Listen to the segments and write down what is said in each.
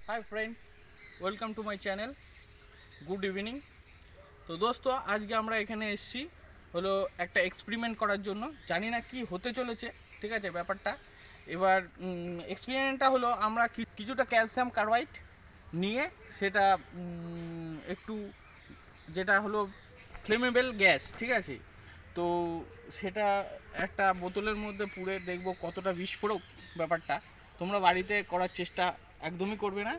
Hi friend, welcome to my channel. Good evening. तो दोस्तों आज के আমরা এখানে এসেছি হলো একটা এক্সপেরিমেন্ট করার জন্য। জানি না কি হতে চলেছে, ঠিক আছে ব্যাপারটা। এবার এক্সপেরিমেন্টটা হলো আমরা কিছুটা ক্যালসিয়াম কার্বাইড নিয়ে সেটা একটু যেটা হলো ফ্লেমেবল গ্যাস, ঠিক আছে। তো সেটা একটা বোতলের মধ্যে পুরে দেখব কতটা বিস্ফোরক ব্যাপারটা। তোমরা বাড়িতে করার চেষ্টা একদমই করবে না।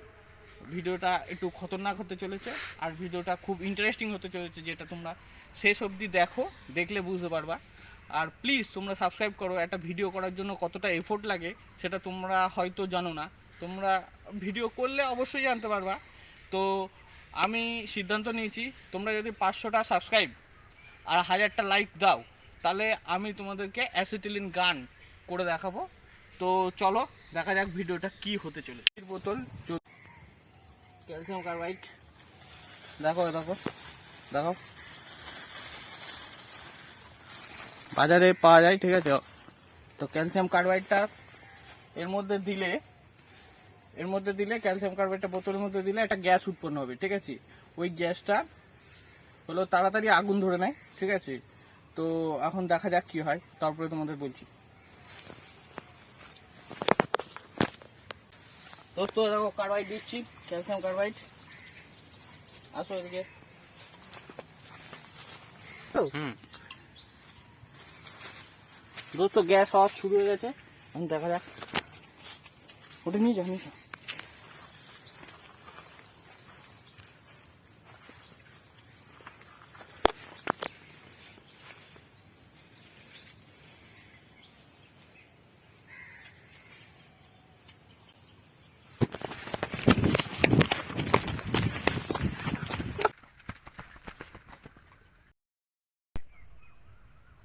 ভিডিওটা একটু খতরনাক হতে চলেছে আর ভিডিওটা খুব ইন্টারেস্টিং হতে চলেছে, যেটা তোমরা শেষ অবধি দেখো, দেখলে বুঝতে পারবা। আর প্লিজ তোমরা সাবস্ক্রাইব করো। একটা ভিডিও করার জন্য কতটা এফোর্ট লাগে সেটা তোমরা হয়তো জানো না। তোমরা ভিডিও করলে অবশ্যই জানতে পারবা। তো আমি সিদ্ধান্ত নিয়েছি, তোমরা যদি 500টা সাবস্ক্রাইব আর 1000টা লাইক দাও তাহলে আমি তোমাদেরকে অ্যাসিটিলিন গান করে দেখাবো। তো চলো দেখা যাক ভিডিওটা কি হতে চলে। বোতল ক্যালসিয়াম কার্বাইড, দেখো দেখো দেখো, বাজারে পাওয়া যায়, ঠিক আছে। তো ক্যালসিয়াম কার্বাইডটা এর মধ্যে দিলে ক্যালসিয়াম কার্বাইডটা বোতলের মধ্যে দিলে একটা গ্যাস উৎপন্ন হবে, ঠিক আছে। ওই গ্যাসটা হলো তাড়াতাড়ি আগুন ধরে নেয়, ঠিক আছে। তো এখন দেখা যাক কি হয়, তারপরে তোমাদের বলছি। দোস্ত দেখো কার্বাইড দিচ্ছি, ক্যালসিয়াম কার্বাইড। আসো এদিকে। দোস্ত গ্যাস হওয়া শুরু হয়ে গেছে, এখন দেখা যাক। ওটা নিয়ে যা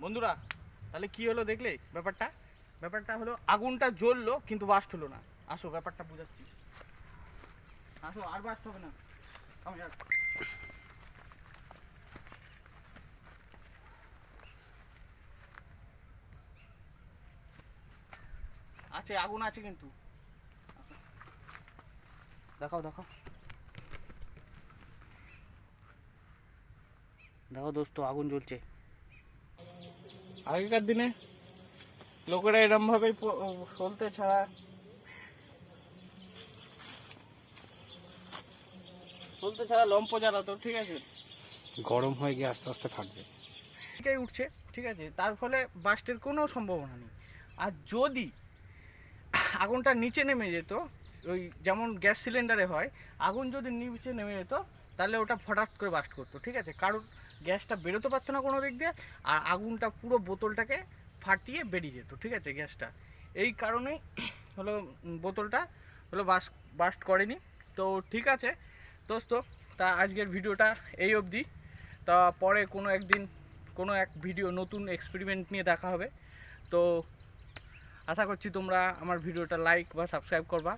বন্ধুরা। তাহলে কি হলো দেখলে ব্যাপারটা হলো আগুনটা জ্বললো কিন্তু বাস্ট হলো না। আসো ব্যাপারটা বুঝাচ্ছি, আসো। আর বাস্ট হবে না। আছে আগুন আছে কিন্তু, দেখাও দেখাও দেখো দোস্ত, আগুন জ্বলছে। আগেকার দিনে লোকেরা এরম ভাবেই সলতে ছাড়া লম্প জ্বালাতো, ঠিক আছে। গরম হয়ে গিয়ে আস্তে আস্তে ফাটবে, উঠছে, ঠিক আছে। তার ফলে বাস্টের কোনো সম্ভাবনা নেই। আর যদি আগুনটা নিচে নেমে যেত, ওই যেমন গ্যাস সিলিন্ডারে হয়, আগুন যদি নিচে নেমে যেত তাহলে ওটা ফটাফট করে বাস্ট করতো, ঠিক আছে। কারণ গ্যাসটা বেরোতে পারতো না কোনো দিক দিয়ে, আর আগুনটা পুরো বোতলটাকে ফাটিয়ে বেরিয়ে যেত, ঠিক আছে গ্যাসটা। এই কারণেই হলো বোতলটা হলো বাস্ট করেনি। তো ঠিক আছে দোস্ত, তা আজকের ভিডিওটা এই অবধি। তা পরে কোনো একদিন কোনো এক ভিডিও নতুন এক্সপেরিমেন্ট নিয়ে দেখা হবে। তো আশা করছি তোমরা আমার ভিডিওটা লাইক বা সাবস্ক্রাইব করবা।